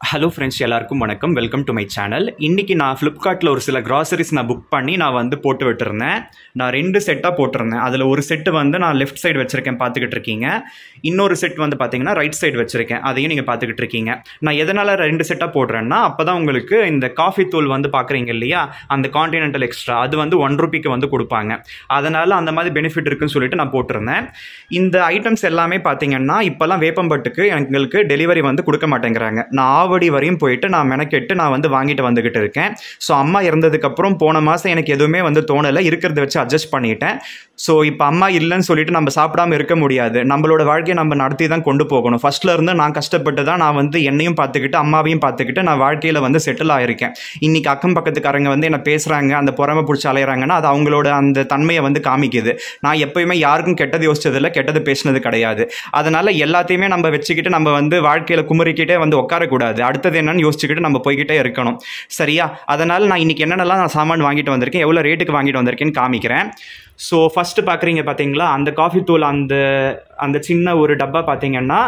Hello friends, எல்லாருக்கும் வணக்கம். Welcome to my channel. இன்றைக்கி நான் ஃப்ளிப்கார்ட்டில் ஒரு சில க்ராசரிஸ் நான் புக் பண்ணி நான் வந்து போட்டு விட்டுருந்தேன். நான் 2 செட்டாக போட்டிருந்தேன். அதில் ஒரு செட்டு வந்து நான் லெஃப்ட் சைடு வச்சுருக்கேன், பார்த்துக்கிட்டு இருக்கீங்க. இன்னொரு செட் வந்து பார்த்தீங்கன்னா ரைட் சைடு வச்சுருக்கேன், அதையும் நீங்கள் பார்த்துக்கிட்டு இருக்கீங்க. நான் எதனால் 2 செட்டாக போடுறேன்னா, அப்போ தான் உங்களுக்கு இந்த காஃபி தூள் வந்து பார்க்குறீங்க இல்லையா, அந்த கான்டினென்டல் எக்ஸ்ட்ரா அது வந்து ₹1 வந்து கொடுப்பாங்க. அதனால் அந்த மாதிரி பெனிஃபிட் இருக்குன்னு சொல்லிட்டு நான் போட்டிருந்தேன். இந்த ஐட்டம்ஸ் எல்லாமே பார்த்தீங்கன்னா இப்போல்லாம் வேப்பம்பட்டுக்கு எங்களுக்கு டெலிவரி வந்து கொடுக்க மாட்டேங்கிறாங்க. நான் ஆவடி வரையும் போயிட்டு நான் மெனக்கெட்டு நான் வந்து வாங்கிட்டு வந்துக்கிட்டு இருக்கேன். ஸோ அம்மா இறந்ததுக்கப்புறம் போன மாதம் எனக்கு எதுவுமே வந்து தோணலை, இருக்கிறத வச்சு அட்ஜஸ்ட் பண்ணிட்டேன். ஸோ இப்போ அம்மா இல்லைன்னு சொல்லிட்டு நம்ம சாப்பிடாம இருக்க முடியாது. நம்மளோட வாழ்க்கையை நம்ம நடத்தி தான் கொண்டு போகணும். ஃபர்ஸ்ட்ல இருந்து நான் கஷ்டப்பட்டு தான் நான் வந்து என்னையும் பார்த்துக்கிட்டு அம்மாவையும் பார்த்துக்கிட்டு நான் வாழ்க்கையில் வந்து செட்டில் ஆகிருக்கேன். இன்னைக்கு அக்கம் பக்கத்துக்காரங்க வந்து என்ன பேசுகிறாங்க, அந்த பொறாமை பிடிச்சி அலையிறாங்கன்னா அது அவங்களோட அந்த தன்மையை வந்து காமிக்குது. நான் எப்பயுமே யாருக்கும் கெட்டது யோசிச்சதில்லை, கெட்டது பேசினது கிடையாது. அதனால எல்லாத்தையுமே நம்ம வச்சுக்கிட்டு நம்ம வந்து வாழ்க்கையில் குமரிக்கிட்டே வந்து உட்காரக்கூடாது. அடுத்தது என்னன்னு யோசிச்சுக்கிட்டு நம்ம போய்கிட்டே இருக்கணும், சரியா? அதனால் நான் இன்னைக்கு என்னென்னலாம் நான் சாமான் வாங்கிட்டு வந்திருக்கேன், எவ்வளோ ரேட்டுக்கு வாங்கிட்டு வந்திருக்கேன்னு காமிக்கிறேன். ஸோ ஃபஸ்ட்டு பார்க்குறீங்க பார்த்தீங்களா, அந்த காஃபி தூள் அந்த சின்ன ஒரு டப்பா பார்த்தீங்கன்னா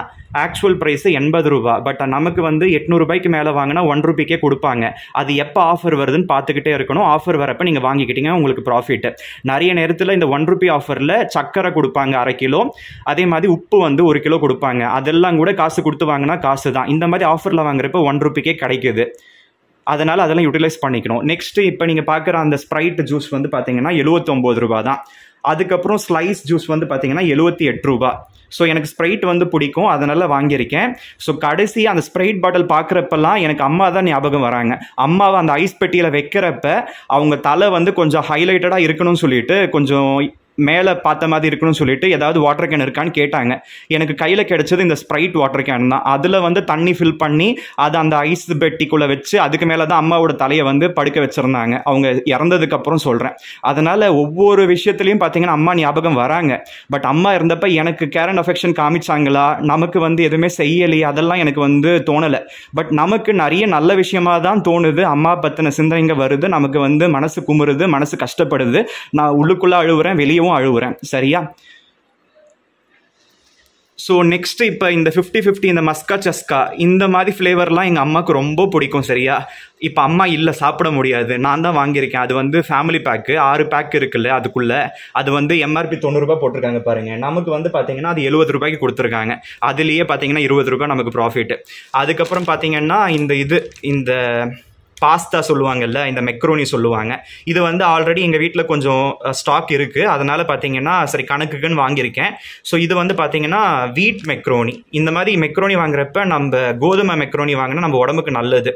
ஆக்சுவல் ப்ரைஸு ₹80. பட் நமக்கு வந்து ₹800 மேலே வாங்கினா ₹1 கொடுப்பாங்க. அது எப்போ ஆஃபர் வருதுன்னு பார்த்துக்கிட்டே இருக்கணும். ஆஃபர் வரப்போ நீங்கள் வாங்கிக்கிட்டீங்க, உங்களுக்கு ப்ராஃபிட்டு. நிறைய நேரத்தில் இந்த ₹1 ஆஃபரில் சக்கரை கொடுப்பாங்க 1/2 கிலோ, அதே மாதிரி உப்பு வந்து 1 கிலோ கொடுப்பாங்க. அதெல்லாம் கூட காசு கொடுத்து வாங்கினா காசு தான். இந்த மாதிரி ஆஃபரில் வாங்குறப்போ ₹1 கிடைக்குது. அதனால் அதெல்லாம் யூட்டிலைஸ் பண்ணிக்கணும். நெக்ஸ்ட்டு இப்போ நீங்கள் பார்க்குற அந்த ஸ்ப்ரைட் ஜூஸ் வந்து பார்த்தீங்கன்னா ₹79 தான். அதுக்கப்புறம் ஸ்லைஸ் ஜூஸ் வந்து பார்த்தீங்கன்னா ₹78. ஸோ எனக்கு ஸ்ப்ரைட் வந்து பிடிக்கும், அதனால் வாங்கியிருக்கேன். ஸோ கடைசி அந்த ஸ்ப்ரைட் பாட்டில் பார்க்குறப்பெல்லாம் எனக்கு அம்மா தான் ஞாபகம் வராங்க. அம்மாவை அந்த ஐஸ் பெட்டியில் வைக்கிறப்ப அவங்க தலை வந்து கொஞ்சம் ஹைலைட்டடாக இருக்கணும்னு சொல்லிட்டு, கொஞ்சம் மேலே பார்த்த மாதிரி இருக்கணும்னு சொல்லிட்டு ஏதாவது வாட்டர் கேன் இருக்கான்னு கேட்டாங்க. எனக்கு கையில் கிடைச்சது இந்த ஸ்ப்ரைட் வாட்டர் கேன் தான். அதில் வந்து தண்ணி ஃபில் பண்ணி அதை அந்த ஐஸ் பெட்டிக்குள்ளே வச்சு அதுக்கு மேலே தான் அம்மாவோட தலையை வந்து படுக்க வச்சுருந்தாங்க, அவங்க இறந்ததுக்கப்புறம் சொல்கிறேன். அதனால் ஒவ்வொரு விஷயத்துலையும் பார்த்தீங்கன்னா அம்மா ஞாபகம் வராங்க. பட் அம்மா இருந்தப்போ எனக்கு கேர் அண்ட் அஃபெக்ஷன் காமிச்சாங்களா, நமக்கு வந்து எதுவுமே செய்யலையே, அதெல்லாம் எனக்கு வந்து தோணலை. பட் நமக்கு நிறைய நல்ல விஷயமா தான் தோணுது. அம்மா பற்றின சிந்தனைங்க வருது, நமக்கு வந்து மனசு குமுறுது, மனசு கஷ்டப்படுது. நான் உள்ளுக்குள்ளே அழுவுறேன், வெளியே அழுவுறேன், சரியா? ஸோ நெக்ஸ்ட் இப்போ இந்த 50-50 இந்த மஸ்கா சஸ்கா இந்த மாதிரி ஃப்ளேவர்லாம் எங்கள் அம்மாவுக்கு ரொம்ப பிடிக்கும், சரியா? இப்போ அம்மா இல்லை, சாப்பிட முடியாது, நான் தான் வாங்கியிருக்கேன். அது வந்து ஃபேமிலி பேக்கு 6 பேக் இருக்குல்ல, அதுக்குள்ளே அது வந்து MRP ₹90 போட்டிருக்காங்க பாருங்கள். நமக்கு வந்து பார்த்தீங்கன்னா அது ₹70 கொடுத்துருக்காங்க. அதுலேயே பார்த்தீங்கன்னா ₹20 நமக்கு ப்ராஃபிட்டு. அதுக்கப்புறம் பார்த்தீங்கன்னா இந்த பாஸ்தா சொல்லுவாங்கல்ல, இந்த மெக்ரோனி சொல்லுவாங்க. இது வந்து ஆல்ரெடி எங்கள் வீட்டில் கொஞ்சம் ஸ்டாக் இருக்குது, அதனால் பார்த்தீங்கன்னா சரி கணக்குக்குன்னு வாங்கியிருக்கேன். ஸோ இது வந்து பார்த்தீங்கன்னா வீட் மெக்ரோனி. இந்த மாதிரி மெக்ரோனி வாங்குறப்ப நம்ம கோதுமை மெக்ரோனி வாங்கினா நம்ம உடம்புக்கு நல்லது,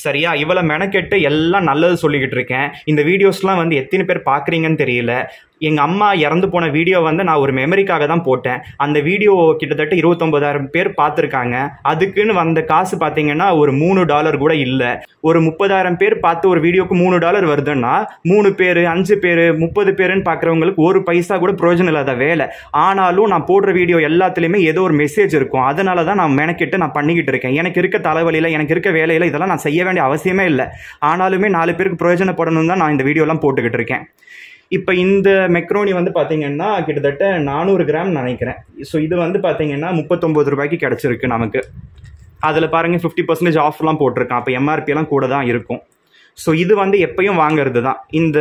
சரியா? இவ்வளோ மெனக்கெட்டு எல்லாம் நல்லது சொல்லிக்கிட்டு இருக்கேன். இந்த வீடியோஸ்லாம் வந்து எத்தனை பேர் பார்க்குறீங்கன்னு தெரியல. எங்கள் அம்மா இறந்து போன வீடியோ வந்து நான் ஒரு மெமரிக்காக தான் போட்டேன். அந்த வீடியோ கிட்டத்தட்ட 29,000 பேர் பார்த்துருக்காங்க. அதுக்குன்னு வந்த காசு பார்த்தீங்கன்னா ஒரு $3 கூட இல்லை. ஒரு 30,000 பேர் பார்த்து ஒரு வீடியோக்கு $3 வருதுன்னா 3 பேர் 5 பேர் 30 பேருன்னு பார்க்குறவங்களுக்கு ஒரு பைசா கூட பிரயோஜனம் இல்லாத வேலை. ஆனாலும் நான் போடுற வீடியோ எல்லாத்துலேயுமே ஏதோ ஒரு மெசேஜ் இருக்கும். அதனால தான் நான் மெனக்கெட்டு நான் பண்ணிக்கிட்டு இருக்கேன். எனக்கு இருக்க தலைவலியில், எனக்கு இருக்க வேலையில் இதெல்லாம் நான் செய்ய வேண்டிய அவசியமே இல்லை. ஆனாலுமே 4 பேருக்கு பிரயோஜனப்படணும் தான் நான் இந்த வீடியோலாம் போட்டுக்கிட்டு இருக்கேன். இப்போ இந்த மெக்ரோனி வந்து பார்த்தீங்கன்னா கிட்டத்தட்ட 400 கிராம் நினைக்கிறேன். ஸோ இது வந்து பார்த்தீங்கன்னா ₹39 கிடச்சிருக்கு நமக்கு. அதில் பாருங்கள் 50% ஆஃப்லாம் போட்டிருக்கான். அப்போ MRPலாம் கூட தான் இருக்கும். ஸோ இது வந்து எப்பயும் வாங்கிறது தான். இந்த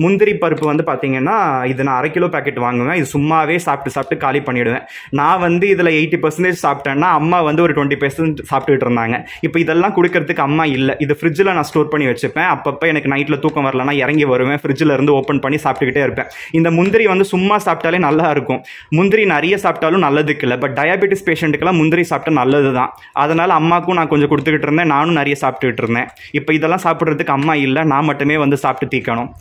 முந்திரி பருப்பு வந்து பார்த்தீங்கன்னா இது நான் 1/2 கிலோ பேக்கெட் வாங்குவேன். இது சும்மாவே சாப்பிட்டு காலி பண்ணிவிடுவேன். நான் வந்து இதில் 80% சாப்பிட்டேன்னா அம்மா வந்து ஒரு 20% சாப்பிட்டுட்டு இருந்தாங்க. இப்போ இதெல்லாம் கொடுக்கறதுக்கு அம்மா இல்லை. இது ஃப்ரிட்ஜில் நான் ஸ்டோர் பண்ணி வச்சுப்பேன். அப்பப்போ எனக்கு நைட்டில் தூக்கம் வரலன்னா இறங்கி வருவேன், ஃப்ரிட்ஜில் இருந்து ஓப்பன் பண்ணி சாப்பிட்டுக்கிட்டே இருப்பேன். இந்த முந்திரி வந்து சும்மா சாப்பிட்டாலே நல்லா இருக்கும். முந்திரி நிறைய சாப்பிட்டாலும் நல்லதுக்கு இல்லை. பட் டயபெட்டிஸ் பேஷண்ட்டுக்கெல்லாம் முந்திரி சாப்பிட்டா நல்லது தான். அதனால் அம்மாவுக்கும் நான் கொஞ்சம் கொடுத்துக்கிட்டு இருந்தேன், நானும் நிறைய சாப்பிட்டுக்கிட்டு இருந்தேன். இப்போ இதெல்லாம் சாப்பிட்றதுக்கு அம்மா இல்லை, நான் மட்டுமே வந்து சாப்பிட்டு தீக்கணும்.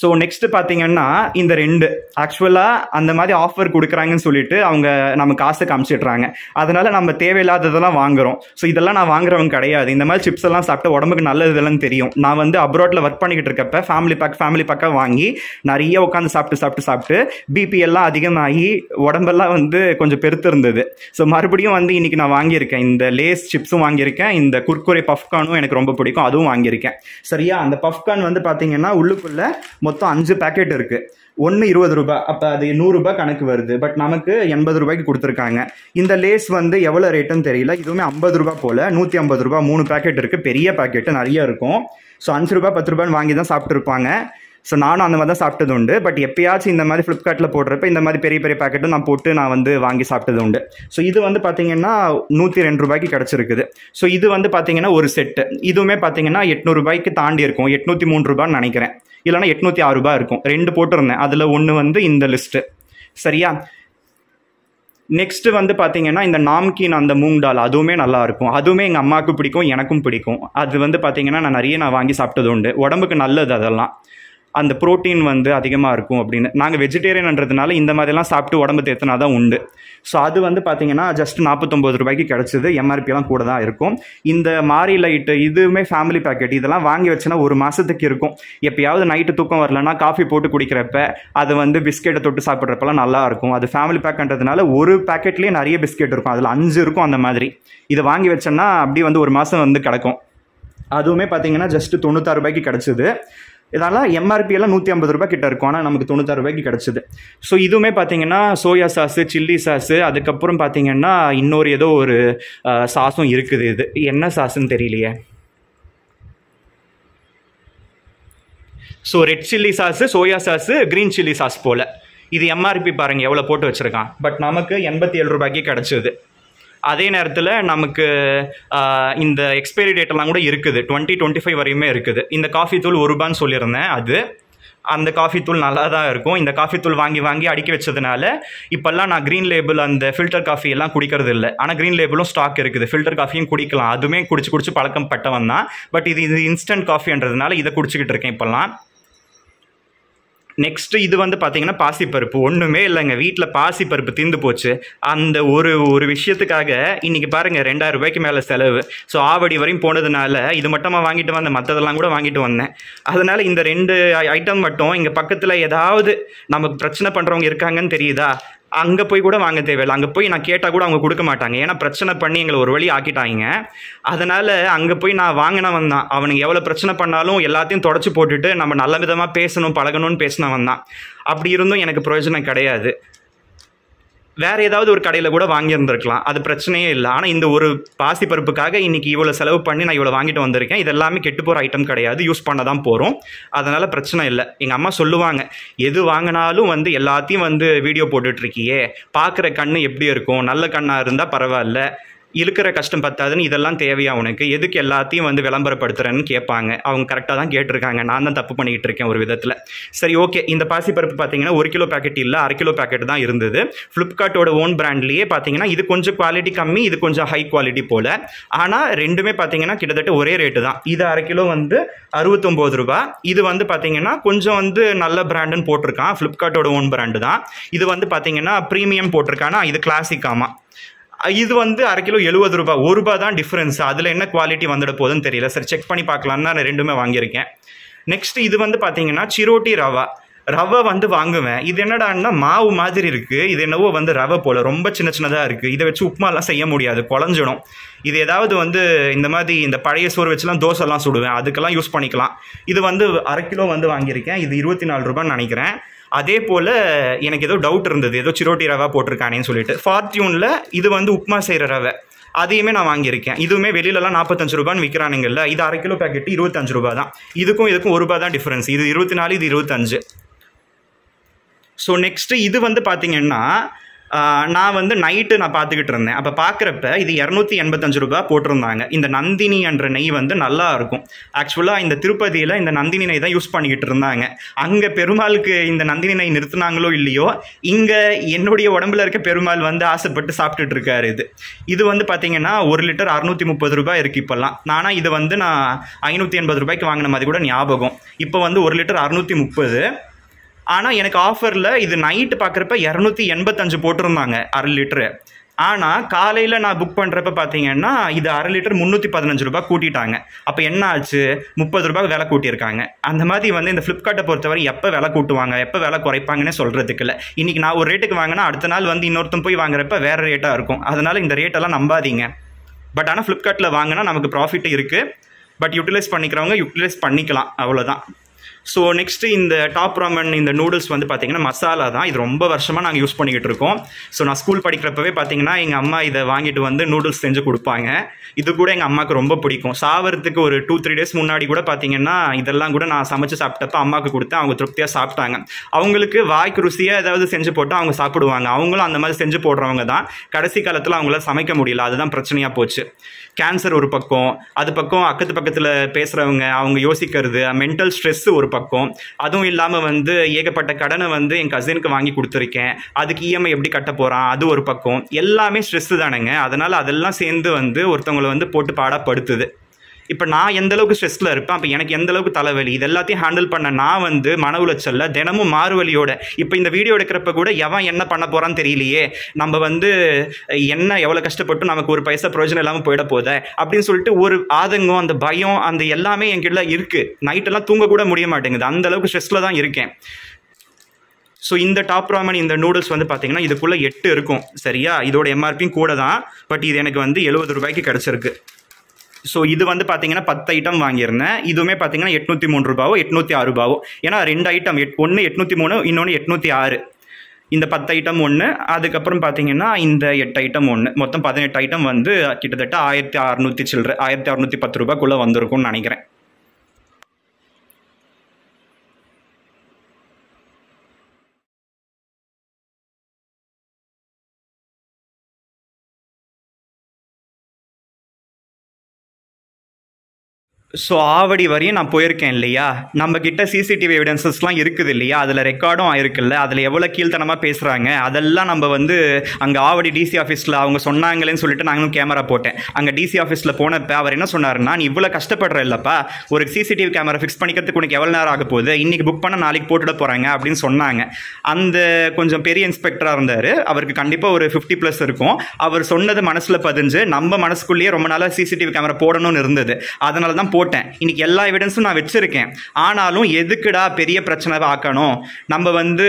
ஸோ நெக்ஸ்ட்டு பார்த்தீங்கன்னா இந்த 2 ஆக்சுவலாக அந்த மாதிரி ஆஃபர் கொடுக்குறாங்கன்னு சொல்லிட்டு அவங்க நமக்கு காசு காமிச்சிடுறாங்க. அதனால் நம்ம தேவையில்லாததெல்லாம் வாங்குகிறோம். ஸோ இதெல்லாம் நான் வாங்குறவங்க கிடையாது. இந்த மாதிரி சிப்ஸ் எல்லாம் சாப்பிட்டு உடம்புக்கு நல்லது இதெல்லாம் தெரியும். நான் வந்து அப்ராட்டில் ஒர்க் பண்ணிக்கிட்டு இருக்கப்ப ஃபேமிலி பேக்காக வாங்கி நிறைய உட்காந்து சாப்பிட்டு பிபி எல்லாம் அதிகமாகி உடம்பெல்லாம் வந்து கொஞ்சம் பெருத்து இருந்தது. ஸோ மறுபடியும் வந்து இன்றைக்கி நான் வாங்கியிருக்கேன். இந்த லேஸ் சிப்ஸும் வாங்கியிருக்கேன், இந்த குர்குரே பஃப்கார்னும் எனக்கு ரொம்ப பிடிக்கும், அதுவும் வாங்கியிருக்கேன், சரியா? அந்த பஃப்கார்ன் வந்து பார்த்தீங்கன்னா உள்ளுக்குள்ளே மொத்தம் 5 பேக்கெட் இருக்குது. ஒன்று 20 ரூபாய், அப்போ அது 100 ரூபாய் கணக்கு வருது. பட் நமக்கு 80 ரூபாய்க்கு கொடுத்துருக்காங்க. இந்த லேஸ் வந்து எவ்வளோ ரேட்டுன்னு தெரியல. இதுவுமே 50 ரூபாய் போல், 150 ரூபாய் 3 பேக்கெட் இருக்குது. பெரிய பேக்கெட்டு நிறைய இருக்கும். ஸோ 5 ரூபாய் 10 ரூபான்னு வாங்கி தான் சாப்பிட்ருப்பாங்க. ஸோ நானும் அந்த மாதிரி தான் சாப்பிட்டது உண்டு. பட் எப்பயாச்சும் இந்த மாதிரி ஃப்ளிப்கார்ட்டில் போடுறப்ப இந்த மாதிரி பெரிய பெரிய பேக்கெட்டும் நான் போட்டு நான் வந்து வாங்கி சாப்பிட்டது உண்டு. ஸோ இது வந்து பார்த்தீங்கன்னா 102 ரூபாய்க்கு கிடச்சிருக்குது. ஸோ இது வந்து பார்த்தீங்கன்னா ஒரு செட்டு. இதுவுமே பார்த்தீங்கன்னா 800 ரூபாய்க்கு தாண்டி இருக்கும். 803 ரூபான்னு நினைக்கிறேன், இல்லைனா 806 ரூபாய் இருக்கும். 2 போட்டிருந்தேன். அதில் ஒன்று வந்து இந்த லிஸ்ட்டு. சரியா? நெக்ஸ்ட் வந்து பார்த்தீங்கன்னா இந்த நாம்கின் அந்த மூங் டால், அதுவுமே நல்லா இருக்கும். அதுவுமே எங்கள் அம்மாவுக்கு பிடிக்கும், எனக்கும் பிடிக்கும். அது வந்து பார்த்தீங்கன்னா நான் வாங்கி சாப்பிட்டது உண்டு. உடம்புக்கு நல்லது அதெல்லாம். அந்த ப்ரோட்டீன் வந்து அதிகமாக இருக்கும் அப்படின்னு. நாங்கள் வெஜிடேரியன்ன்றதுனால இந்த மாதிரிலாம் சாப்பிட்டு உடம்பு தேத்தினா தான் உண்டு. ஸோ அது வந்து பார்த்தீங்கன்னா ஜஸ்ட் 49 ரூபாய்க்கு கிடச்சிது. எம்ஆர்பியெல்லாம் கூட தான் இருக்கும். இந்த மாரி லைட்டு இதுவுமே ஃபேமிலி பேக்கெட். இதெல்லாம் வாங்கி வச்சுன்னா ஒரு மாதத்துக்கு இருக்கும். எப்பயாவது நைட்டு தூக்கம் வரலன்னா காஃபி போட்டு குடிக்கிறப்ப அது வந்து பிஸ்கெட்டை தொட்டு சாப்பிட்றப்பெல்லாம் நல்லா இருக்கும். அது ஃபேமிலி பேக்கெட்ன்றதுனால ஒரு பேக்கெட்லேயே நிறைய பிஸ்கெட் இருக்கும். அதில் 5 இருக்கும். அந்த மாதிரி இதை வாங்கி வச்சோன்னா அப்படி வந்து ஒரு மாதம் வந்து கிடக்கும். அதுவுமே பார்த்தீங்கன்னா ஜஸ்ட்டு 96 ரூபாய்க்கு கிடச்சிது. இதெல்லாம் எம்ஆர்பி எல்லாம் 150 ரூபாய் கிட்ட இருக்கும். ஆனால் நமக்கு 96 ரூபாய்க்கு கிடச்சிது. ஸோ இதுவுமே பார்த்தீங்கன்னா சோயா சாஸு, சில்லி சாஸு, அதுக்கப்புறம் பார்த்தீங்கன்னா இன்னொரு ஏதோ ஒரு சாஸும் இருக்குது. இது என்ன சாஸுன்னு தெரியலையே. So red chilli sauce, soya sauce, green chilli sauce போல். இது எம்ஆர்பி பாருங்கள் எவ்வளோ போட்டு வச்சுருக்கான். பட் நமக்கு 87 ரூபாய்க்கு கிடச்சிது. அதே நேரத்தில் நமக்கு இந்த எக்ஸ்பைரி டேட்டெல்லாம் கூட இருக்குது. 2025 வரையுமே இருக்குது. இந்த காஃபி தூள் 1 ரூபான்னு சொல்லியிருந்தேன். அந்த காஃபி தூள் நல்லா தான் இருக்கும். இந்த காஃபி தூள் வாங்கி அடுக்கி வச்சதுனால இப்போல்லாம் நான் க்ரீன் லேபிள் அந்த ஃபில்டர் காஃபி எல்லாம் குடிக்கிறது இல்லை. ஆனால் க்ரீன் லேபிளும் ஸ்டாக் இருக்குது. ஃபில்டர் காஃபியும் குடிக்கலாம். அதுவுமே குடிச்சு பழக்கம் பட்டவன் தான். பட் இது இன்ஸ்டன்ட் காஃபின்றதுனால இதை குடிச்சிக்கிட்டு இருக்கேன் இப்போல்லாம். நெக்ஸ்ட்டு இது வந்து பார்த்தீங்கன்னா பாசிப்பருப்பு. ஒன்றுமே இல்லைங்க, வீட்டில் பாசிப்பருப்பு தீர்ந்து போச்சு. அந்த ஒரு விஷயத்துக்காக இன்றைக்கி பாருங்கள் 2000 ரூபாய்க்கு மேலே செலவு. ஸோ ஆவடி வரையும் போனதுனால இது மட்டும் வாங்கிட்டு வந்தேன். மற்றதெல்லாம் கூட வாங்கிட்டு வந்தேன். அதனால் இந்த 2 ஐட்டம் மட்டும் இங்கே பக்கத்தில் ஏதாவது நமக்கு பிரச்சனை பண்ணுறவங்க இருக்காங்கன்னு தெரியுதா, அங்கே போய் கூட வாங்க தேவையில்லை. அங்கே போய் நான் கேட்டால் கூட அவங்க கொடுக்க மாட்டாங்க. ஏன்னா பிரச்சனை பண்ணி எங்களை ஒரு வழி ஆக்கிட்டாங்க. அதனால் அங்கே போய் நான் வாங்கினவன் தான். அவனுக்கு எவ்வளோ பிரச்சனை பண்ணாலும் எல்லாத்தையும் தொடச்சி போட்டுட்டு நம்ம நல்ல விதமாக பேசணும், பழகணும்னு பேசினவன் தான். அப்படி இருந்தும் எனக்கு பிரயோஜனம் கிடையாது. வேறு ஏதாவது ஒரு கடையில் கூட வாங்கியிருந்துருக்கலாம், அது பிரச்சனையே இல்லை. ஆனால் இந்த ஒரு பாசி பருப்புக்காக இன்றைக்கி இவ்வளோ செலவு பண்ணி நான் இவ்வளோ வாங்கிட்டு வந்திருக்கேன். இது எல்லாமே கெட்டு போகிற ஐட்டம் கிடையாது, யூஸ் பண்ண தான் போகிறோம். அதனால் பிரச்சனை இல்லை. எங்கள் அம்மா சொல்லுவாங்க, எது வாங்கினாலும் வந்து எல்லாத்தையும் வந்து வீடியோ போட்டுட்ருக்கியே, பார்க்குற கண் எப்படி இருக்கும், நல்ல கண்ணாக இருந்தால் பரவாயில்ல, இருக்கிற கஷ்டம் பத்தாதுன்னு இதெல்லாம் தேவையா உனக்கு, எதுக்கு எல்லாத்தையும் வந்து விளம்பரப்படுத்துறேன்னு கேட்பாங்க. அவங்க கரெக்டாக தான் கேட்டிருக்காங்க. நான் தான் தப்பு பண்ணிக்கிட்டு இருக்கேன் ஒரு விதத்தில். சரி, ஓகே. இந்த பாசிப்பருப்பு பார்த்தீங்கன்னா 1 கிலோ பேக்கெட் இல்லை, 1/2 கிலோ பேக்கெட் தான் இருந்தது. ஃப்ளிப்கார்ட்டோட ஓன் பிராண்ட்லேயே பார்த்தீங்கன்னா இது கொஞ்சம் குவாலிட்டி கம்மி, இது கொஞ்சம் ஹை குவாலிட்டி போல். ஆனால் ரெண்டுமே பார்த்தீங்கன்னா கிட்டத்தட்ட ஒரே ரேட்டு தான். இது 1/2 கிலோ வந்து 69 ரூபாய். இது வந்து பார்த்தீங்கன்னா கொஞ்சம் வந்து நல்ல பிராண்டுன்னு போட்டிருக்கான். ஃப்ளிப்கார்ட்டோட ஓன் பிராண்டு தான். இது வந்து பார்த்தீங்கன்னா ப்ரீமியம் போட்டிருக்கானா, இது கிளாசிக்காமா. இது வந்து 1/2 கிலோ 70 ரூபாய். 1 ரூபாய் தான் டிஃப்ரென்ஸ். அதில் என்ன குவாலிட்டி வந்துட போகுதுன்னு தெரியல. சரி, செக் பண்ணி பார்க்கலான்னு நான் ரெண்டுமே வாங்கியிருக்கேன். நெக்ஸ்ட் இது வந்து பார்த்தீங்கன்னா சிரோட்டி ரவை வந்து வாங்குவேன். இது என்னடான்னா மாவு மாதிரி இருக்குது. இது என்னவோ வந்து ரவை போல் ரொம்ப சின்னதாக இருக்குது. இதை வச்சு உப்புமாலாம் செய்ய முடியாது, குழஞ்சிடும். இது ஏதாவது வந்து இந்த மாதிரி இந்த பழைய சோறு வச்சுலாம் தோசைலாம் சுடுவேன், அதுக்கெல்லாம் யூஸ் பண்ணிக்கலாம். இது வந்து 1/2 கிலோ வந்து வாங்கியிருக்கேன். இது 24 ரூபான்னு நினைக்கிறேன். அதே போல் எனக்கு ஏதோ டவுட் இருந்தது, ஏதோ சிரோட்டி ரவா போட்டிருக்கானேன்னு சொல்லிட்டு. ஃபார்ச்சூனில் இது வந்து உப்புமா செய்கிற ரவை, அதையுமே நான் வாங்கியிருக்கேன். இதுவுமே வெளியிலலாம் 45 ரூபான்னு விற்கிறானுங்கல்ல. இது 1/2 கிலோ பேக்கெட்டு 25 ரூபா தான். இதுக்கும் 1 ரூபா தான் டிஃப்ரென்ஸ். இது 24, இது 25. ஸோ நெக்ஸ்ட்டு இது வந்து பார்த்தீங்கன்னா நான் வந்து நைட்டு நான் பார்த்துக்கிட்டு இருந்தேன். அப்போ பார்க்குறப்ப இது 285 ரூபா போட்டிருந்தாங்க. இந்த நந்தினி என்ற நெய் வந்து நல்லா இருக்கும். ஆக்சுவலாக இந்த திருப்பதியில் இந்த நந்தினி நெய் தான் யூஸ் பண்ணிக்கிட்டு இருந்தாங்க. அங்கே பெருமாளுக்கு இந்த நந்தினி நெய் நிறுத்தினாங்களோ இல்லையோ, இங்கே என்னுடைய உடம்புல இருக்க பெருமாள் வந்து ஆசைப்பட்டு சாப்பிட்டுட்டு இருக்காரு. இது வந்து பார்த்தீங்கன்னா 1 லிட்டர் 630 ரூபாய் இருக்குது இப்போல்லாம். நானாக இது வந்து நான் 580 ரூபாய்க்கு வாங்கின மாதிரி கூட ஞாபகம். இப்போ வந்து 1 லிட்டர் 630. ஆனால் எனக்கு ஆஃபரில் இது நைட்டு பார்க்குறப்ப 285 போட்டிருந்தாங்க 1/2 லிட்டரு. ஆனால் காலையில் நான் புக் பண்ணுறப்ப பார்த்தீங்கன்னா இது 1/2 லிட்டர் 315 ரூபாய் கூட்டிட்டாங்க. அப்போ என்ன ஆச்சு, 30 ரூபாய் விலை கூட்டியிருக்காங்க. அந்த மாதிரி வந்து இந்த ஃப்ளிப்கார்ட்டை பொறுத்தவரை எப்போ விலை கூட்டுவாங்க, எப்போ விலை குறைப்பாங்கன்னே சொல்கிறதுக்கு இல்லை. இன்றைக்கி நான் ஒரு ரேட்டுக்கு வாங்கினா அடுத்த நாள் வந்து இன்னொருத்தன் போய் வாங்குறப்ப வேறு ரேட்டாக இருக்கும். அதனால் இந்த ரேட்டெல்லாம் நம்பாதீங்க. பட் ஆனால் ஃப்ளிப்கார்ட்டில் வாங்கினா நமக்கு ப்ராஃபிட் இருக்குது. பட் யூட்டிலைஸ் பண்ணிக்கிறவங்க யூட்டிலைஸ் பண்ணிக்கலாம், அவ்வளோதான். ஸோ நெக்ஸ்ட்டு இந்த டாப் ராமன் இந்த நூடுல்ஸ் வந்து பார்த்திங்கன்னா மசாலா தான். இது ரொம்ப வருஷமாக நாங்கள் யூஸ் பண்ணிக்கிட்டு இருக்கோம். ஸோ நான் ஸ்கூல் படிக்கிறப்பவே பார்த்திங்கன்னா எங்கள் அம்மா இதை வாங்கிட்டு வந்து நூடுல்ஸ் செஞ்சு கொடுப்பாங்க. இது கூட எங்கள் அம்மாவுக்கு ரொம்ப பிடிக்கும். சாவறதுக்கு ஒரு 2-3 டேஸ் முன்னாடி கூட பார்த்திங்கன்னா இதெல்லாம் கூட நான் சமைச்சு சாப்பிட்டப்ப அம்மாவுக்கு கொடுத்தேன். அவங்க திருப்தியாக சாப்பிட்டாங்க. அவங்களுக்கு வாய்க்கு ருசியாக ஏதாவது செஞ்சு போட்டால் அவங்க சாப்பிடுவாங்க. அவங்களும் அந்த மாதிரி செஞ்சு போடுறவங்க தான். கடைசி காலத்தில் அவங்களால சமைக்க முடியல. அதுதான் பிரச்சனையாக போச்சு. கேன்சர் ஒரு பக்கம், அது பக்கம் பக்கத்தில் பேசுகிறவங்க அவங்க யோசிக்கிறது, மென்டல் ஸ்ட்ரெஸ் ஒரு பக்கம். அதுவும் இல்லாமல் வந்து ஏகப்பட்ட கடனை வந்து என் கசினுக்கு வாங்கி கொடுத்துருக்கேன். அதுக்கு இஎம்ஐ எப்படி கட்ட போகிறான், அது ஒரு பக்கம். எல்லாமே ஸ்ட்ரெஸ்ஸு தானேங்க. அதனால் அதெல்லாம் சேர்ந்து வந்து ஒருத்தவங்களை வந்து போட்டு பாடப்படுத்துது. இப்போ நான் எந்த அளவுக்கு ஸ்ட்ரெஸ்ஸில் இருப்பேன், அப்போ எனக்கு எந்த அளவுக்கு தலைவலி, இது எல்லாத்தையும் ஹேண்டில் பண்ண நான் வந்து மன உளைச்சல்ல தினமும் மாறுவலியோட. இப்போ இந்த வீடியோ எடுக்கிறப்ப கூட எவன் என்ன பண்ண போகிறான்னு தெரியலையே, நம்ம வந்து என்ன எவ்வளோ கஷ்டப்பட்டு நமக்கு ஒரு பைசா பிரயோஜனம் இல்லாமல் போயிட போதே அப்படின்னு சொல்லிட்டு ஒரு ஆதங்கம், அந்த பயம், அந்த எல்லாமே என்கிட்ட இருக்குது. நைட்டெல்லாம் தூங்க கூட முடிய மாட்டேங்குது. அந்த அளவுக்கு ஸ்ட்ரெஸ்ஸில் தான் இருக்கேன். ஸோ இந்த டாப் ராமன் இந்த நூடுல்ஸ் வந்து பார்த்தீங்கன்னா இதுக்குள்ளே 8 இருக்கும். சரியா, இதோட எம்ஆர்பியும் கூட தான். பட் இது எனக்கு வந்து 70 ரூபாய்க்கு கிடச்சிருக்கு. ஸோ இது வந்து பார்த்தீங்கன்னா 10 ஐட்டம் வாங்கியிருந்தேன். இதுவுமே பார்த்தீங்கன்னா 803 ரூபாவோ 806 ரூபாவோ. ஏன்னா 2 ஐட்டம், ஒன்று 803, இன்னொன்று 806. இந்த 10 ஐட்டம் ஒன்று, அதுக்கப்புறம் பார்த்தீங்கன்னா இந்த 8 ஐட்டம் ஒன்று, மொத்தம் 18 ஐட்டம் வந்து கிட்டத்தட்ட 1600 சில்லற 1610 ரூபாய்க்குள்ளே வந்திருக்கும்னு நினைக்கிறேன். ஸோ ஆவடி வரையும் நான் போயிருக்கேன் இல்லையா. நம்மக்கிட்ட சிசிடிவி எவிடன்சஸ்லாம் இருக்குது இல்லையா, அதில் ரெக்கார்டும் ஆயிருக்குல்ல. அதில் எவ்வளோ கீழ்த்தனமாக பேசுகிறாங்க அதெல்லாம் நம்ம வந்து அங்கே ஆவடி டிசி ஆஃபீஸில் அவங்க சொன்னாங்களேன்னு சொல்லிட்டு நாங்களும் கேமரா போட்டேன். அங்கே டிசி ஆஃபீஸில் போனப்போ அவர் என்ன சொன்னார்னா, நீ இவ்வளோ கஷ்டப்படுற இல்லைப்பா, ஒரு சிசிடிவி கேமரா ஃபிக்ஸ் பண்ணிக்கிறதுக்கு உனக்கு எவ்வளோ நேரம் ஆக போகுது, இன்றைக்கி புக் பண்ண நாளைக்கு போட்டுட போகிறாங்க அப்படின்னு சொன்னாங்க. அந்த கொஞ்சம் பெரிய இன்ஸ்பெக்டராக இருந்தார். அவருக்கு கண்டிப்பாக ஒரு 50+ இருக்கும். அவர் சொன்னது மனசில் பதிஞ்சு நம்ம மனசுக்குள்ளேயே ரொம்ப நாளாக சிசிடிவி கேமரா போடணும்னு இருந்தது. அதனால தான் போட்டேன். இன்னைக்கு எல்லா எவிடன்ஸும் நான் வச்சிருக்கேன். ஆனாலும் எதுக்குடா பெரிய பிரச்சனை ஆக்கணும், நம்ம வந்து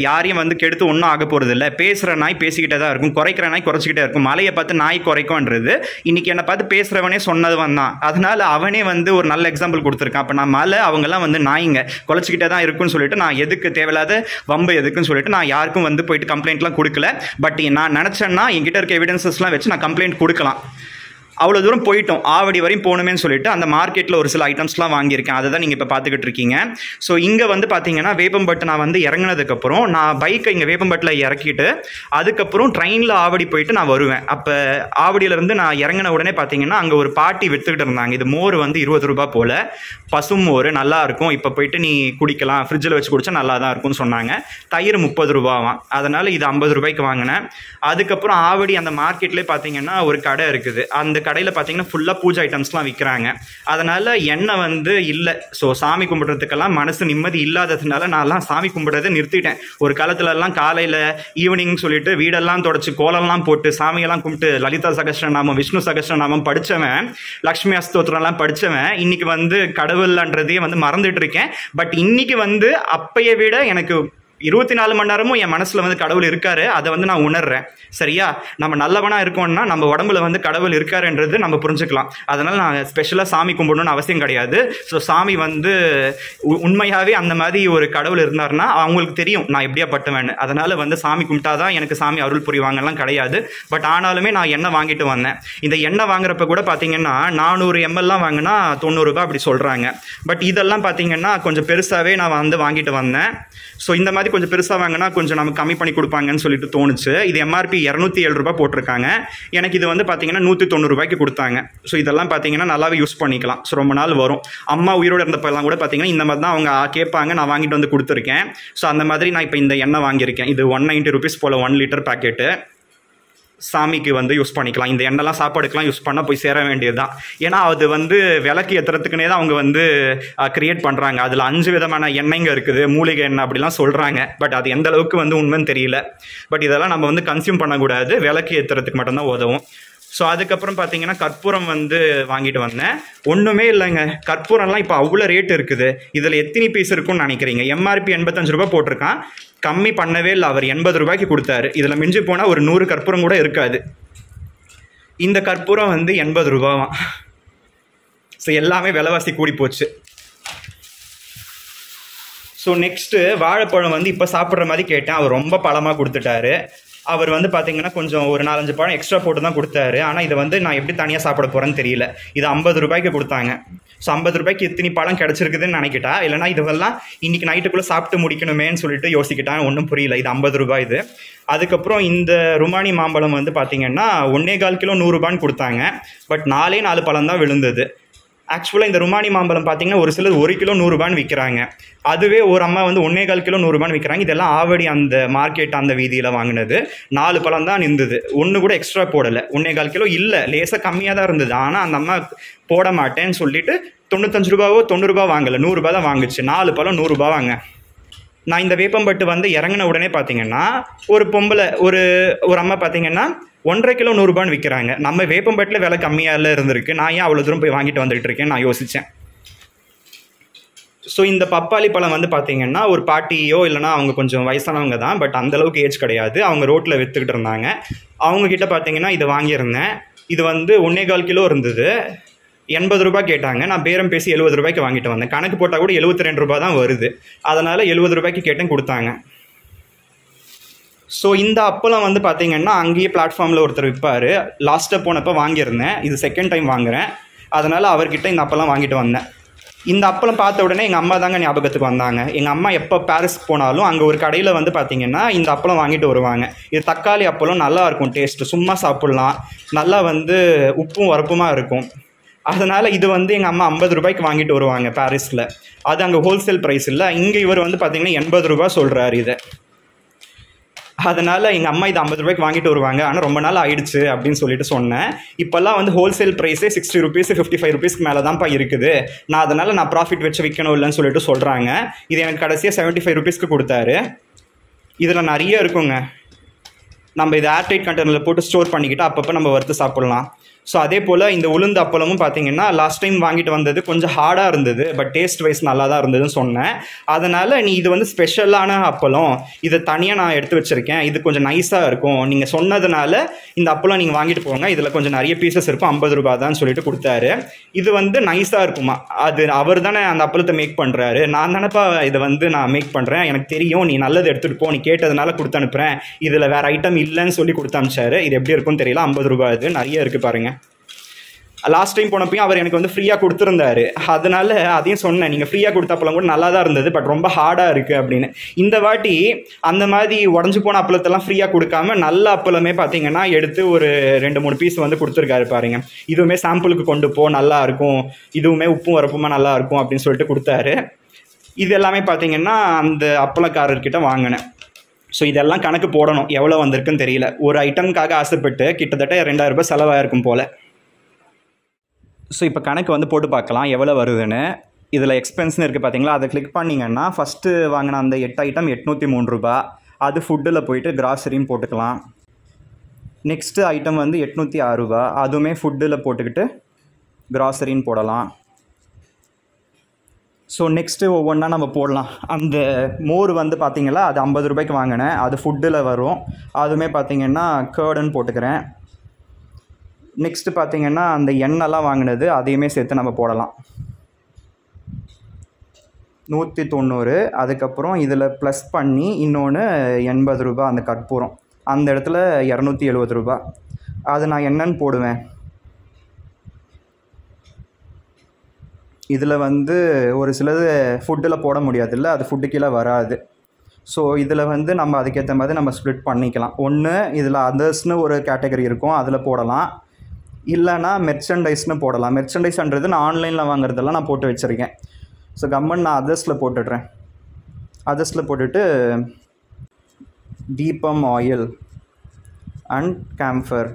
யாரையும் வந்து கெடுத்து ஒன்றும் ஆக போகிறது இல்லை. பேசுகிற நாய் பேசிக்கிட்டே தான் இருக்கும், குறைக்கிற நாய் குறைச்சிக்கிட்டே இருக்கும். மலையை பார்த்து நாய் குறைக்கும்ன்றது இன்னைக்கு என்னை பார்த்து பேசுகிறவனே சொன்னதுவன் தான். அதனால அவனே வந்து ஒரு நல்ல எக்ஸாம்பிள் கொடுத்துருக்கான். அப்போ நான் மலை, அவங்கெல்லாம் வந்து நாய்ங்க குறைச்சிக்கிட்டே தான் இருக்குன்னு சொல்லிட்டு நான் எதுக்கு தேவையில்லாத வம்பு எதுக்குன்னு சொல்லிட்டு நான் யாருக்கும் வந்து போயிட்டு கம்ப்ளைண்ட்லாம் கொடுக்கல. பட் நான் நினச்சேன்னா என்கிட்ட இருக்க எவிடன்சஸ்லாம் வச்சு நான் கம்ப்ளைண்ட் கொடுக்கலாம். அவ்வளோ தூரம் போயிட்டோம். ஆவடி வரையும் போகணுமேனு சொல்லிட்டு அந்த மார்க்கெட்டில் ஒரு சில ஐட்டம்ஸ்லாம் வாங்கியிருக்கேன். அதை தான் நீங்கள் இப்போ பார்த்துக்கிட்டு இருக்கீங்க. ஸோ இங்கே வந்து பார்த்தீங்கன்னா வேப்பம்பட்டு நான் வந்து இறங்கினதுக்கப்புறம் நான் பைக்கை இங்கே வேப்பம்பட்டில் இறக்கிட்டு அதுக்கப்புறம் ட்ரெயினில் ஆவடி போயிட்டு நான் வருவேன். அப்போ ஆவடியிலேருந்து நான் இறங்கின உடனே பார்த்தீங்கன்னா அங்கே ஒரு பாட்டி விற்றுக்கிட்டு இருந்தாங்க. இது மோர் வந்து 20 ரூபா போல், பசும் மோர் நல்லா இருக்கும், இப்போ போயிட்டு நீ குடிக்கலாம், ஃப்ரிட்ஜில் வச்சு குடித்தா நல்லா தான் இருக்கும்னு சொன்னாங்க. தயிர் 30 ரூபாவாம். அதனால் இது 50 ரூபாய்க்கு வாங்கினேன். அதுக்கப்புறம் ஆவடி அந்த மார்க்கெட்லேயே பார்த்தீங்கன்னா ஒரு கடை இருக்குது. அந்த கடையில் பார்த்தீங்கன்னா ஃபுல்லாக பூஜை ஐட்டம்ஸ்லாம் விற்கிறாங்க. அதனால் எண்ணெய் வந்து இல்லை. ஸோ சாமி கும்பிட்றதுக்கெல்லாம் மனசு நிம்மதி இல்லாததுனால நான்லாம் சாமி கும்பிட்றதை நிறுத்திட்டேன். ஒரு காலத்துலலாம் காலையில் ஈவினிங் சொல்லிட்டு வீடெல்லாம் தொடச்சி கோலம்லாம் போட்டு சாமியெல்லாம் கும்பிட்டு லலிதா சகஸ்ரநாமம், விஷ்ணு சகஸ்ரநாமம் படித்தவன், லக்ஷ்மி அஸ்தோத்திரம்லாம் படித்தவன் இன்னைக்கு வந்து கடவுள்ன்றதையே வந்து மறந்துட்டு இருக்கேன். பட் இன்னைக்கு வந்து அப்பையை விட எனக்கு 24 மணி நேரமும் என் மனசில் வந்து கடவுள் இருக்காரு. அதை வந்து நான் உணர்றேன். சரியா, நம்ம நல்லவனாக இருக்கோம்னா நம்ம உடம்புல வந்து கடவுள் இருக்காருன்றது நம்ம புரிஞ்சுக்கலாம். அதனால் நான் ஸ்பெஷலாக சாமி கும்பிடணும்னு அவசியம் கிடையாது. ஸோ சாமி வந்து உண்மையாகவே அந்த மாதிரி ஒரு கடவுள் இருந்தார்னா அவங்களுக்கு தெரியும் நான் எப்படியாப்பட்டவேன்னு. அதனால் வந்து சாமி கும்பிட்டாதான் எனக்கு சாமி அருள் புரிவாங்கலாம் கிடையாது. பட் ஆனாலுமே நான் எண்ணெய் வாங்கிட்டு வந்தேன். இந்த எண்ணெய் வாங்குறப்ப கூட பார்த்தீங்கன்னா 400 ml வாங்கினா 90 ரூபாய் அப்படி சொல்கிறாங்க. பட் இதெல்லாம் பார்த்தீங்கன்னா கொஞ்சம் பெருசாகவே நான் வந்து வாங்கிட்டு வந்தேன். ஸோ இந்த மாதிரி கொஞ்சம் பெருசாக வாங்கினா கொஞ்சம் நமக்கு கம்மி பண்ணி கொடுப்பாங்கன்னு சொல்லிட்டு தோணுச்சு. இது எம்ஆர்பி 207 ரூபாய் போட்டிருக்காங்க. எனக்கு இது வந்து பார்த்தீங்கன்னா 190 ரூபாய்க்கு கொடுத்தாங்க. ஸோ இதெல்லாம் பார்த்தீங்கன்னா நல்லாவே யூஸ் பண்ணிக்கலாம். ஸோ ரொம்ப நாள் வரும். அம்மா உயிரோடு இருந்தப்பெல்லாம் கூட பார்த்தீங்கன்னா இந்த மாதிரி தான் அவங்க கேட்பாங்க. நான் வாங்கிட்டு வந்து கொடுத்துருக்கேன். ஸோ அந்த மாதிரி நான் இப்போ இந்த எண்ணெய் வாங்கியிருக்கேன். இது 190 ரூபீஸ் போல் 1 லிட்டர் பேக்கெட்டு. சாமிக்கு வந்து யூஸ் பண்ணிக்கலாம். இந்த எண்ணெய்லாம் சாப்பாடுக்கெலாம் யூஸ் பண்ணால் போய் சேர வேண்டியது தான். ஏன்னா அது வந்து விளக்கு ஏற்றுறதுக்குனே தான் அவங்க வந்து கிரியேட் பண்ணுறாங்க. அதில் 5 விதமான எண்ணெய்ங்க இருக்குது, மூலிகை எண்ணெய் அப்படிலாம் சொல்கிறாங்க. பட் அது எந்த அளவுக்கு வந்து உண்மைன்னு தெரியல. பட் இதெல்லாம் நம்ம வந்து கன்சியூம் பண்ணக்கூடாது, விளக்கு ஏற்றுறதுக்கு மட்டும்தான் உதவும். ஸோ அதுக்கப்புறம் பார்த்தீங்கன்னா கற்பூரம் வந்து வாங்கிட்டு வந்தேன். ஒன்றுமே இல்லைங்க, கற்பூரம்லாம் இப்போ அவ்வளோ ரேட் இருக்குது. இதில் எத்தனை பீஸ் இருக்குன்னு நினைக்கிறீங்க? எம்ஆர்பி 85 ரூபாய் போட்டிருக்கான். கம்மி பண்ணவே இல்லை, அவர் 80 ரூபாய்க்கு கொடுத்தாரு. இதில் மிஞ்சி போனால் ஒரு 100 கற்பூரம் கூட இருக்காது. இந்த கற்பூரம் வந்து 80 ரூபாவாம். ஸோ எல்லாமே விலைவாசி கூடி போச்சு. ஸோ நெக்ஸ்ட்டு வாழைப்பழம் வந்து இப்போ சாப்பிட்ற மாதிரி கேட்டேன். அவர் ரொம்ப பழமாக கொடுத்துட்டாரு. அவர் வந்து பார்த்தீங்கன்னா கொஞ்சம் ஒரு 4-5 பழம் எக்ஸ்ட்ரா போட்டு தான் கொடுத்தாரு. ஆனால் இதை வந்து நான் எப்படி தனியாக சாப்பிட போகிறேன்னு தெரியல. இது 50 ரூபாய்க்கு கொடுத்தாங்க. ஸோ 50 ரூபாய்க்கு இத்தனி பழம் கிடச்சிருக்குதுன்னு நினைக்கிட்டா, இல்லைனா இதுவெல்லாம் இன்றைக்கி நைட்டுக்குள்ளே சாப்பிட்டு முடிக்கணுமேன்னு சொல்லிட்டு யோசிக்கிட்டான். ஒன்றும் புரியல. இது 50 ரூபாய் இது. அதுக்கப்புறம் இந்த ருமானி மாம்பழம் வந்து பார்த்தீங்கன்னா 1.25 கிலோ 100 ரூபான்னு கொடுத்தாங்க. பட் 4 பழம் தான் விழுந்தது. ஆக்சுவலாக இந்த ருமானி மாம்பழம் பார்த்தீங்கன்னா ஒரு சிலர் 1 கிலோ 100 ரூபான்னு விற்கிறாங்க. அதுவே ஒரு அம்மா வந்து 1.25 கிலோ 100 ரூபான்னு விற்கிறாங்க. இதெல்லாம் ஆவடி அந்த மார்க்கெட் அந்த வீதியில் வாங்கினது. 4 பழம் தான் நின்றுது. ஒன்று கூட எக்ஸ்ட்ரா போடலை. 1.25 கிலோ இல்லை, லேசாக கம்மியாக தான் இருந்தது. ஆனால் அந்த அம்மா போட மாட்டேன்னு சொல்லிட்டு 95 ரூபாவோ 90 ரூபா வாங்கலை, 100 ரூபா தான் வாங்குச்சு. 4 பழம் 100 ரூபா வாங்க. நான் இந்த வேப்பம்பட்டு வந்து இறங்கின உடனே பார்த்தீங்கன்னா ஒரு பொம்பளை ஒரு அம்மா பார்த்தீங்கன்னா 1.5 கிலோ 100 ரூபான்னு விற்கிறாங்க. நம்ம வேப்பம்பட்டில் விலை கம்மியாக இருந்திருக்கு. நான் ஏன் அவ்வளோ தூரம் போய் வாங்கிட்டு வந்துட்டு இருக்கேன் நான் யோசித்தேன். ஸோ இந்த பப்பாளி பழம் வந்து பார்த்தீங்கன்னா ஒரு பாட்டியோ இல்லைனா அவங்க கொஞ்சம் வயசானவங்க தான், பட் அந்தளவுக்கு ஏஜ் கிடையாது. அவங்க ரோட்டில் விற்றுக்கிட்டு இருந்தாங்க. அவங்கக்கிட்ட பார்த்தீங்கன்னா இது வாங்கியிருந்தேன். இது வந்து 1.25 கிலோ இருந்தது. 80 ரூபாய் கேட்டாங்க. நான் பேரம் பேசி 70 ரூபாய்க்கு வாங்கிட்டு வந்தேன். கணக்கு போட்டால் கூட 72 ரூபா தான் வருது. அதனால் 70 ரூபாய்க்கு கேட்டேன், கொடுத்தாங்க. ஸோ இந்த அப்பளம் வந்து பார்த்தீங்கன்னா அங்கேயே பிளாட்ஃபார்மில் ஒருத்தர் விற்பார். லாஸ்ட்டாக போனப்போ வாங்கியிருந்தேன். இது செகண்ட் டைம் வாங்குகிறேன். அதனால் அவர்கிட்ட இந்த அப்பளம் வாங்கிட்டு வந்தேன். இந்த அப்பளம் பார்த்த உடனே எங்கள் அம்மா தாங்க ஞாபகத்துக்கு வந்தாங்க. எங்கள் அம்மா எப்போ பாரிஸ் போனாலும் அங்கே ஒரு கடையில் வந்து பார்த்தீங்கன்னா இந்த அப்பளம் வாங்கிட்டு வருவாங்க. இது தக்காளி அப்பளம் நல்லா இருக்கும், டேஸ்ட்டு சும்மா சாப்பிட்லாம், நல்லா வந்து உப்பும் வரப்புமா இருக்கும். அதனால் இது வந்து எங்கள் அம்மா 50 ரூபாய்க்கு வாங்கிட்டு வருவாங்க பாரிஸில். அது அங்கே ஹோல்சேல் ப்ரைஸ் இல்லை. இங்கே இவர் வந்து பார்த்தீங்கன்னா 80 ரூபா சொல்கிறாரு இதை. அதனால் எங்கள் அம்மா இது 50 ரூபாய்க்கு வாங்கிட்டு வருவாங்க. ஆனால் ரொம்ப நாள் ஆயிடுச்சு அப்படின்னு சொல்லிட்டு சொன்னேன். இப்போல்லாம் வந்து ஹோல்சேல் ப்ரைஸே 60 ருபீஸ் 55 ருபீஸ்க்கு மேலே தான்ப்பா இருக்குது. நான் ப்ராஃபிட் வச்சு விற்கணும் இல்லைன்னு சொல்லிட்டு சொல்கிறாங்க. இது எனக்கு கடைசியாக 75 ருபீஸ்க்கு கொடுத்தாரு. இதில் நிறைய இருக்குங்க. நம்ம இதை ஏர்டைட் கண்டெய்னரில் போட்டு ஸ்டோர் பண்ணிக்கிட்டு அப்பப்போ நம்ம வறுத்து சாப்பிட்லாம். ஸோ அதே போல் இந்த உளுந்து அப்பளமும் பார்த்தீங்கன்னா லாஸ்ட் டைம் வாங்கிட்டு வந்தது கொஞ்சம் ஹார்டாக இருந்தது, பட் டேஸ்ட் வைஸ் நல்லா தான் இருந்ததுன்னு சொன்னேன். அதனால் நீ இது வந்து ஸ்பெஷலான அப்பளம், இதை தனியாக நான் எடுத்து வச்சுருக்கேன், இது கொஞ்சம் நைஸாக இருக்கும், நீங்கள் சொன்னதுனால இந்த அப்பளம் நீங்கள் வாங்கிட்டு போங்க, இதில் கொஞ்சம் நிறைய பீசஸ் இருக்கும், 50 ரூபா தான் சொல்லிட்டு கொடுத்தாரு. இது வந்து நைஸாக இருக்குமா, அது அவர் தானே அந்த அப்பளத்தை மேக் பண்ணுறாரு, நான் தானேப்பா இதை வந்து நான் மேக் பண்ணுறேன், எனக்கு தெரியும், நீ நல்லது எடுத்துகிட்டு போ, நீ கேட்டதுனால கொடுத்து அனுப்புகிறேன், இதில் வேறு ஐட்டம் இல்லைன்னு சொல்லி கொடுத்து அனுப்பிச்சாரு. இது எப்படி இருக்குன்னு தெரியல, 50 ரூபா இது நிறைய இருக்குது பாருங்கள். லாஸ்ட் டைம் போனப்பையும் அவர் எனக்கு வந்து ஃப்ரீயாக கொடுத்துருந்தாரு. அதனால அதையும் சொன்னேன், நீங்கள் ஃப்ரீயாக கொடுத்த அப்பளம் கூட நல்லா தான் இருந்தது, பட் ரொம்ப ஹார்டாக இருக்குது அப்படின்னு. இந்த வாட்டி அந்த மாதிரி உடஞ்சி போன அப்பளத்தெல்லாம் ஃப்ரீயாக கொடுக்காம நல்ல அப்பளமே பார்த்தீங்கன்னா எடுத்து ஒரு 2-3 பீஸ் வந்து கொடுத்துருக்காரு பாருங்க. இதுவுமே சாம்பிளுக்கு கொண்டு போ, நல்லா இருக்கும், இதுவுமே உப்பும் வரப்புமா நல்லா இருக்கும் அப்படின்னு சொல்லிட்டு கொடுத்தாரு. இது எல்லாமே பார்த்தீங்கன்னா அந்த அப்பளக்காரர்கிட்ட வாங்கினேன். ஸோ இதெல்லாம் கணக்கு போடணும், எவ்வளோ வந்திருக்குன்னு தெரியல. ஒரு ஐட்டமுக்காக ஆசைப்பட்டு கிட்டத்தட்ட 2000 ரூபாய் செலவாயிருக்கும் போல். ஸோ இப்போ கணக்கு வந்து போட்டு பார்க்கலாம் எவ்வளோ வருதுன்னு. இதில் எக்ஸ்பென்ஸ்னு இருக்குது பார்த்தீங்களா, அதை கிளிக் பண்ணிங்கன்னா ஃபஸ்ட்டு வாங்கின அந்த 8 ஐட்டம் 803 ரூபா, அது ஃபுட்டில் போயிட்டு கிராசரின்னு போட்டுக்கலாம். நெக்ஸ்ட்டு ஐட்டம் வந்து 806 ரூபா, அதுவுமே ஃபுட்டில் போட்டுக்கிட்டு கிராசரின்னு போடலாம். ஸோ நெக்ஸ்ட்டு ஒவ்வொன்றா நம்ம போடலாம். அந்த மோர் வந்து பார்த்திங்களா அது 50 ரூபாய்க்கு வாங்கினேன், அது ஃபுட்டில் வரும், அதுவுமே பார்த்திங்கன்னா கேர்டுன்னு போட்டுக்கிறேன். நெக்ஸ்ட்டு பார்த்திங்கன்னா அந்த எண்ணெய்லாம் வாங்கினது அதையுமே சேர்த்து நம்ம போடலாம், 190. அதுக்கப்புறம் இதில் ப்ளஸ் பண்ணி இன்னொன்று 80 ரூபா அந்த கற்பூரம், அந்த இடத்துல 270 ரூபா. அது நான் என்னன்னு போடுவேன். இதில் வந்து ஒரு சிலது ஃபுட்டில் போட முடியாதுல்ல, அது ஃபுட்டு கீழே வராது. ஸோ இதில் வந்து நம்ம அதுக்கேற்ற மாதிரி நம்ம ஸ்ப்ளிட் பண்ணிக்கலாம். ஒன்று இதில் அதர்ஸ்னு ஒரு கேட்டகரி இருக்கும், அதில் போடலாம். இல்லைனா மெர்ச்சன்டைஸ்னு போடலாம். மெர்ச்சன்டைஸ்ன்றது நான் ஆன்லைனில் வாங்குறதெல்லாம் நான் போட்டு வச்சுருக்கேன். ஸோ கம்மன் நான் அதர்ஸில் போட்டுடுறேன். அதர்ஸில் போட்டுட்டு தீபம் ஆயில் அண்ட் கேம்ஃபர்.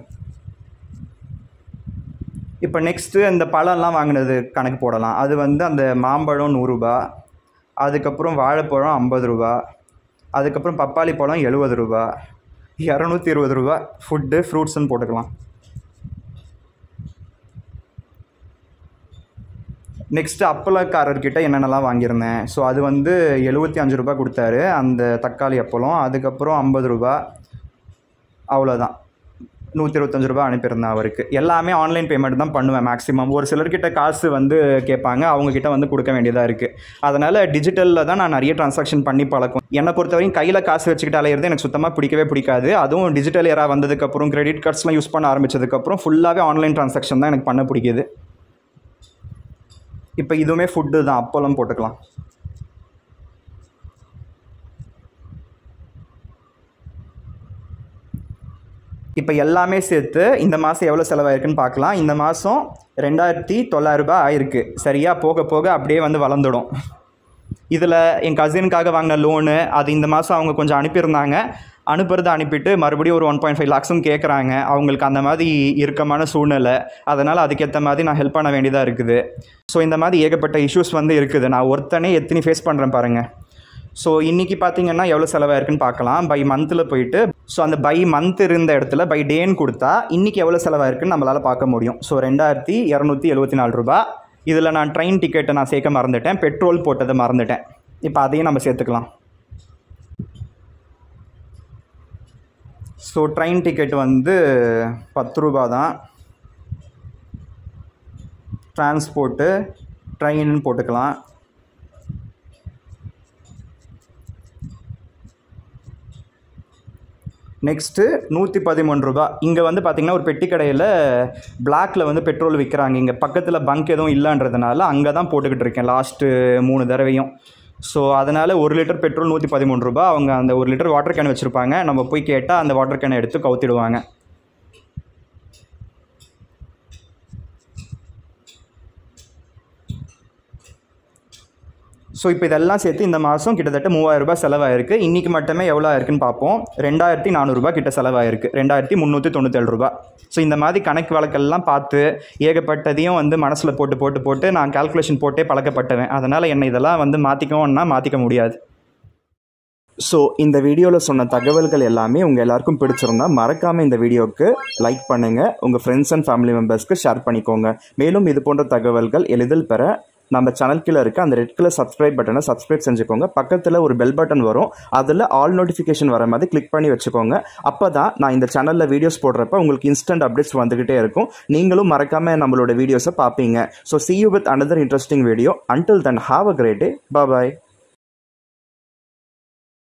இப்போ நெக்ஸ்ட்டு இந்த பழம்லாம் வாங்கினது கணக்கு போடலாம். அது வந்து அந்த மாம்பழம் 100 ரூபா, அதுக்கப்புறம் வாழைப்பழம் 50 ரூபா, அதுக்கப்புறம் பப்பாளி பழம் 70 ரூபா, 220 ரூபா ஃபுட்டு ஃப்ரூட்ஸ்ன்னு போட்டுக்கலாம். நெக்ஸ்ட்டு அப்பளக்காரர்கிட்ட என்னென்னலாம் வாங்கியிருந்தேன். ஸோ அது வந்து 75 ரூபா கொடுத்தாரு அந்த தக்காளி அப்பளம். அதுக்கப்புறம் 50 ரூபா, அவ்வளோதான். 125 ரூபா அனுப்பியிருந்தேன் அவருக்கு. எல்லாமே ஆன்லைன் பேமெண்ட் தான் பண்ணுவேன் மேக்ஸிமம். ஒரு சிலர்கிட்ட காசு வந்து கேட்பாங்க, அவங்கக்கிட்ட வந்து கொடுக்க வேண்டியதாக இருக்குது. அதனால் டிஜிட்டலில் தான் நான் நிறைய ட்ரான்சாக்ஷன் பண்ணி பழக்கம். என்னை பொறுத்தவரைக்கும் கையில் காசு வச்சுக்கிட்டு அலையிறது எனக்கு சுத்தமாக பிடிக்காது. அதுவும் டிஜிட்டல் ஏரா வந்ததுக்கப்புறம், கிரெடிட் கார்ட்ஸ்லாம் யூஸ் பண்ண ஆரம்பித்ததுக்கப்புறம் ஃபுல்லாகவே ஆன்லைன் ட்ரான்சாக்ஷன் தான் எனக்கு பண்ண பிடிக்குது. இப்போ இதுவுமே ஃபுட்டு தான், அப்பளம் போட்டுக்கலாம். இப்போ எல்லாமே சேர்த்து இந்த மாதம் எவ்வளோ செலவாயிருக்குன்னு பார்க்கலாம். இந்த மாதம் 2900 ரூபாய் ஆயிருக்கு. சரியா, போக போக அப்படியே வந்து வளர்ந்துடும். இதில் என் கசினுக்காக வாங்கின லோனு அது இந்த மாதம் அவங்க கொஞ்சம் அனுப்பியிருந்தாங்க. அனுப்பிட்டு மறுபடியும் ஒரு 1.5 lakhs கேட்குறாங்க. அவங்களுக்கு அந்த மாதிரி இறுக்கமான சூழ்நிலை, அதனால் அதுக்கேற்ற மாதிரி நான் ஹெல்ப் பண்ண வேண்டியதாக இருக்குது. ஸோ இந்த மாதிரி ஏகப்பட்ட இஷ்யூஸ் வந்து இருக்குது. நான் ஒருத்தனே எத்தனை ஃபேஸ் பண்ணுறேன் பாருங்கள். ஸோ இன்றைக்கி பார்த்தீங்கன்னா எவ்வளோ செலவாயிருக்குன்னு பார்க்கலாம். பை மந்தில் போயிட்டு, ஸோ அந்த பை மந்த் இருந்த இடத்துல பை டேன்னு கொடுத்தா இன்றைக்கி எவ்வளோ செலவாயிருக்குன்னு நம்மளால் பார்க்க முடியும். ஸோ 2274 ரூபா. இதில் நான் ட்ரெயின் டிக்கெட்டை நான் சேர்க்க மறந்துட்டேன், பெட்ரோல் போட்டதை மறந்துட்டேன். இப்போ அதையும் நம்ம சேர்த்துக்கலாம். ஸோ ட்ரெயின் டிக்கெட் வந்து 10 ரூபா தான். டிரான்ஸ்போர்ட்டு ட்ரெயின்னு போட்டுக்கலாம். நெக்ஸ்ட்டு 113 ரூபா. இங்கே வந்து பார்த்திங்கன்னா ஒரு பெட்டி கடையில் பிளாக்கில் வந்து பெட்ரோல் விற்கிறாங்க. இங்கே பக்கத்தில் பங்க் எதுவும் இல்லைன்றதுனால அங்கே தான் போட்டுக்கிட்டு இருக்கேன் லாஸ்ட்டு 3 தடவையும். ஸோ அதனால் 1 லிட்டர் பெட்ரோல் 113 ரூபா. அவங்க அந்த 1 லிட்டர் வாட்டர் கேன் வச்சுருப்பாங்க. நம்ம போய் கேட்டால் அந்த வாட்டர் கேனை எடுத்து கவுத்திடுவாங்க. ஸோ இப்போ இதெல்லாம் சேர்த்து இந்த மாதம் கிட்டத்தட்ட 3000 ரூபாய் செலவாயிருக்கு. இன்றைக்கி மட்டுமே எவ்வளோ ஆயிருக்குன்னு பார்ப்போம். 2400 ரூபா கிட்ட செலவாயிருக்கு. 2397 ரூபா. ஸோ இந்த மாதிரி கணக்கு வழக்கெல்லாம் பார்த்து ஏகப்பட்டதையும் வந்து மனசில் போட்டு நான் கால்குலேஷன் போட்டே பழக்கப்பட்டவேன். அதனால் என்னை இதெல்லாம் வந்து மாற்றிக்க முடியாது. ஸோ இந்த வீடியோவில் சொன்ன தகவல்கள் எல்லாமே உங்கள் எல்லாருக்கும் பிடிச்சிருந்தா மறக்காமல் இந்த வீடியோவுக்கு லைக் பண்ணுங்கள். உங்கள் ஃப்ரெண்ட்ஸ் அண்ட் ஃபேமிலி மெம்பர்ஸ்க்கு ஷேர் பண்ணிக்கோங்க. மேலும் இது போன்ற தகவல்கள் எளிதில் பெற நம்ம சேனல் கீழே இருக்க அந்த ரெட் கலர் சப்ஸ்கிரைப் பட்டனை சப்ஸ்கிரைப் செஞ்சுக்கோங்க. பக்கத்தில் ஒரு பெல் பட்டன் வரும், அதில் ஆல் நோட்டிஃபிகேஷன் வர மாதிரி கிளிக் பண்ணி வச்சுக்கோங்க. அப்போ தான் நான் இந்த சேனலில் வீடியோஸ் போடுறப்ப உங்களுக்கு இன்ஸ்டன்ட் அப்டேட்ஸ் வந்துக்கிட்டே இருக்கும். நீங்களும் மறக்காமல் நம்மளோட வீடியோஸை பார்ப்பீங்க. So see you with another interesting video. Until then, have a great day. Bye bye.